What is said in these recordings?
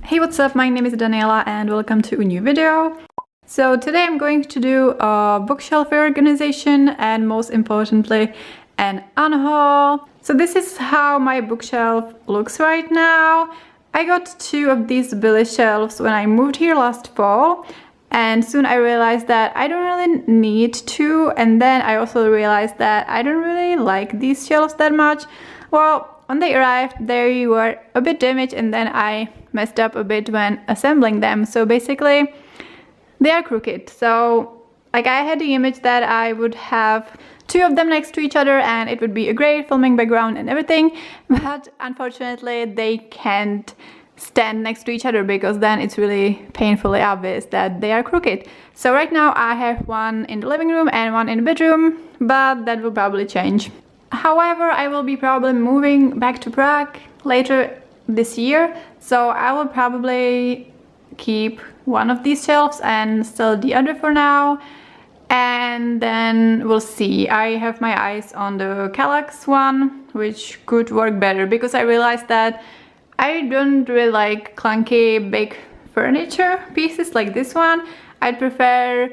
Hey, what's up? My name is Daniela and welcome to a new video. So today I'm going to do a bookshelf reorganization and most importantly an unhaul. So this is how my bookshelf looks right now. I got two of these billy shelves when I moved here last fall, and soon I realized that I don't really need two, and then I also realized that I don't really like these shelves that much. Well, when they arrived, they were a bit damaged and then I messed up a bit when assembling them. So basically, they are crooked. So like I had the image that I would have two of them next to each other and it would be a great filming background and everything. But unfortunately, they can't stand next to each other because then it's really painfully obvious that they are crooked. So right now I have one in the living room and one in the bedroom, but that will probably change. However, I will be probably moving back to Prague later this year, so I will probably keep one of these shelves and sell the other for now, and then we'll see. I have my eyes on the Kallax one, which could work better because I realized that I don't really like clunky big furniture pieces like this one. I'd prefer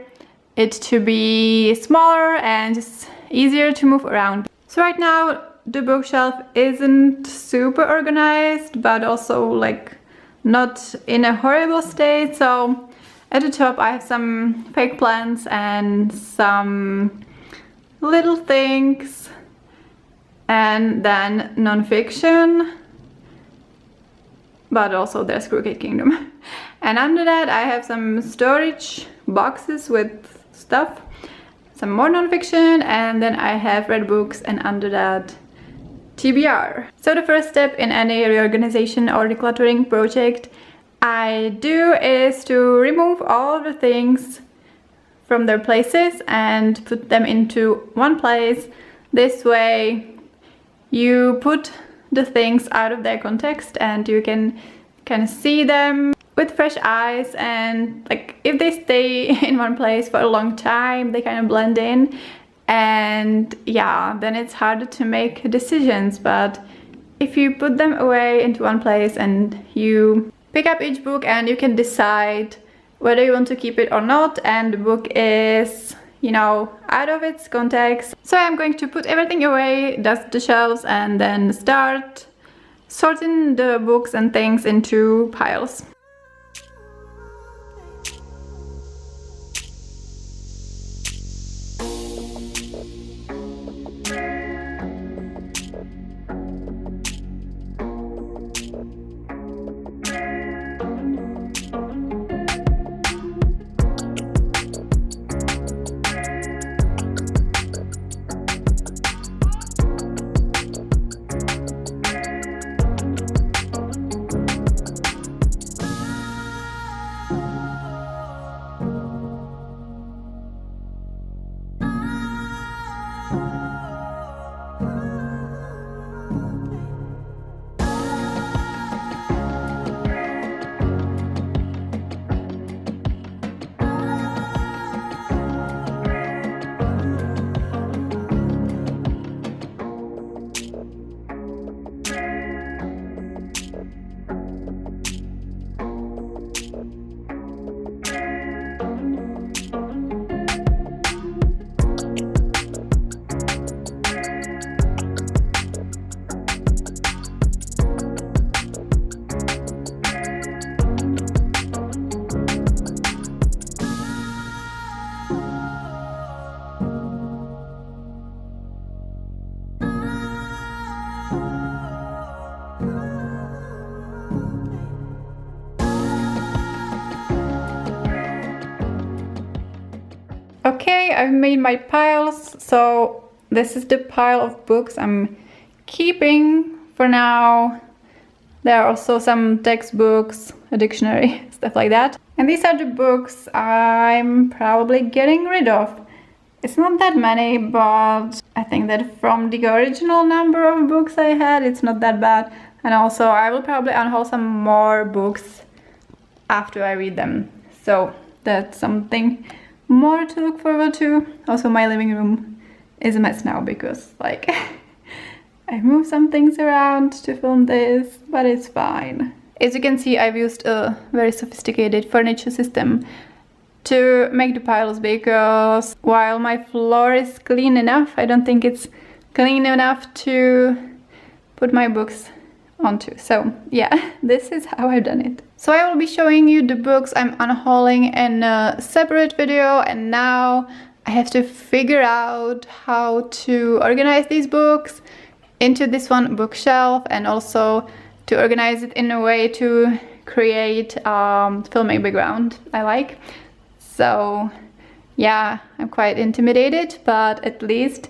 it to be smaller and just easier to move around. So right now the bookshelf isn't super organized, but also like not in a horrible state. So at the top I have some fake plants and some little things, and then non-fiction, but also there's Crooked Kingdom. And under that I have some storage boxes with stuff, some more non-fiction, and then I have read books, and under that TBR. So the first step in any reorganization or decluttering project I do is to remove all the things from their places and put them into one place. This way you put the things out of their context and you can kind of see them with fresh eyes, and like if they stay in one place for a long time they kind of blend in, and yeah, then it's harder to make decisions. But if you put them away into one place and you pick up each book and you can decide whether you want to keep it or not, and the book is, you know, out of its context. So I'm going to put everything away, dust the shelves, and then start sorting the books and things into piles. Okay, I've made my piles, so this is the pile of books I'm keeping for now. There are also some textbooks, a dictionary, stuff like that. And these are the books I'm probably getting rid of. It's not that many, but I think that from the original number of books I had, it's not that bad. And also I will probably unhaul some more books after I read them. So that's something more to look forward to. Also my living room is a mess now because like I moved some things around to film this, but it's fine. As you can see, I've used a very sophisticated furniture system to make the piles, because while my floor is clean enough, I don't think it's clean enough to put my books onto. So yeah, this is how I've done it. So I will be showing you the books I'm unhauling in a separate video, and now I have to figure out how to organize these books into this one bookshelf, and also to organize it in a way to create filming background I like. So yeah, I'm quite intimidated, but at least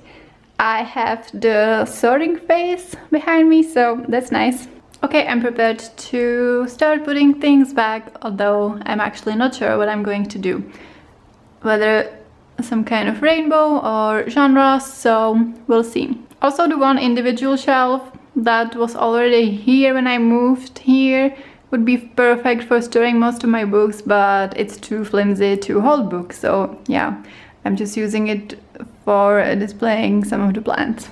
I have the sorting phase behind me, so that's nice. Okay, I'm prepared to start putting things back, although I'm actually not sure what I'm going to do. Whether some kind of rainbow or genre, so we'll see. Also, the one individual shelf that was already here when I moved here would be perfect for storing most of my books, but it's too flimsy to hold books, so yeah, I'm just using it for displaying some of the plants.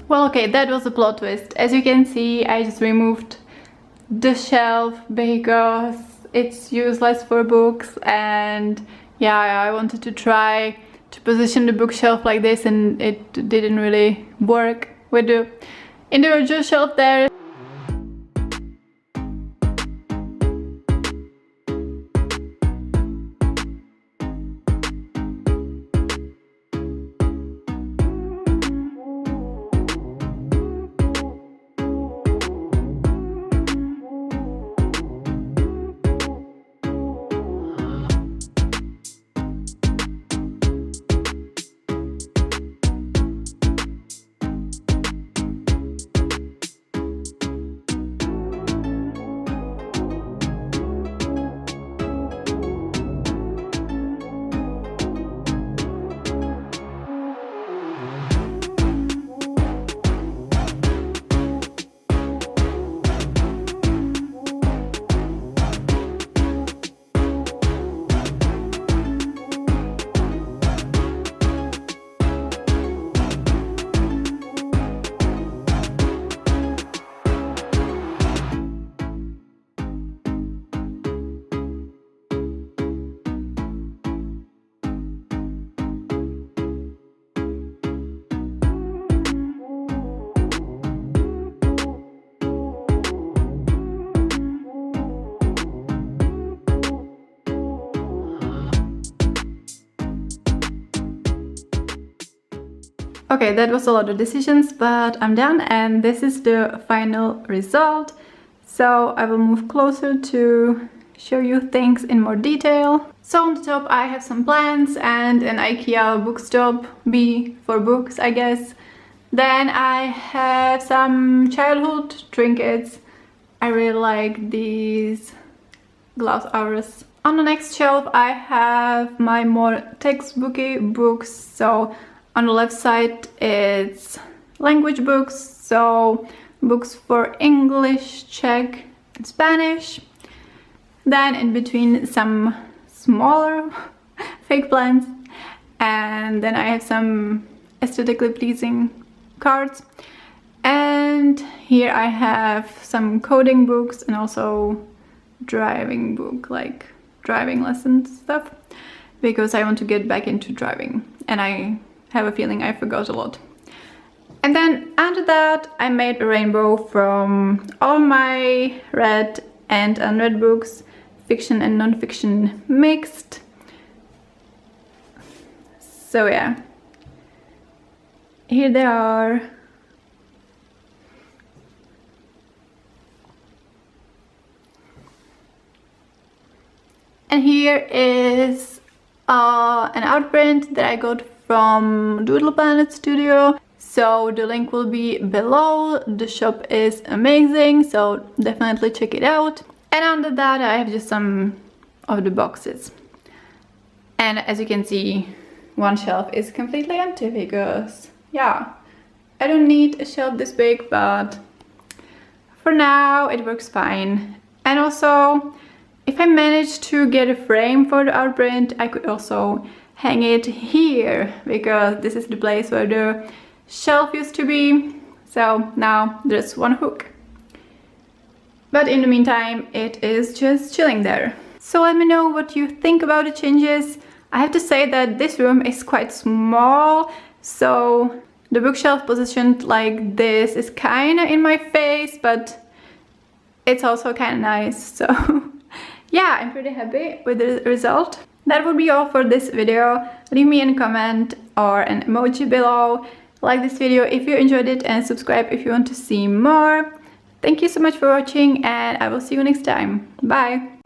Well, okay, that was a plot twist. As you can see, I just removed the shelf because it's useless for books, and yeah, I wanted to try to position the bookshelf like this, and it didn't really work with the individual shelf there. Okay, that was a lot of decisions, but I'm done, and this is the final result. So I will move closer to show you things in more detail. So on the top I have some plants and an IKEA bookstop, B for books, I guess. Then I have some childhood trinkets. I really like these glass hours. On the next shelf I have my more textbooky books. So on the left side it's language books, so books for English, Czech and Spanish. Then in between some smaller fake plants, and then I have some aesthetically pleasing cards. And here I have some coding books and also driving book, like driving lessons stuff, because I want to get back into driving and I have a feeling I forgot a lot. And then under that I made a rainbow from all my read and unread books, fiction and non-fiction mixed. So yeah, here they are. And here is an outprint that I got from Doodle Planet Studio. So the link will be below. The shop is amazing, so definitely check it out. And under that I have just some of the boxes. And as you can see, one shelf is completely empty because, yeah, I don't need a shelf this big, but for now it works fine. And also If I managed to get a frame for the outprint, I could also hang it here, because this is the place where the shelf used to be. So now there's one hook. But in the meantime, it is just chilling there. So let me know what you think about the changes. I have to say that this room is quite small, so the bookshelf positioned like this is kind of in my face, but it's also kind of nice. So yeah, I'm pretty happy with the result. That would be all for this video. Leave me a comment or an emoji below. Like this video if you enjoyed it and subscribe if you want to see more. Thank you so much for watching, and I will see you next time. Bye!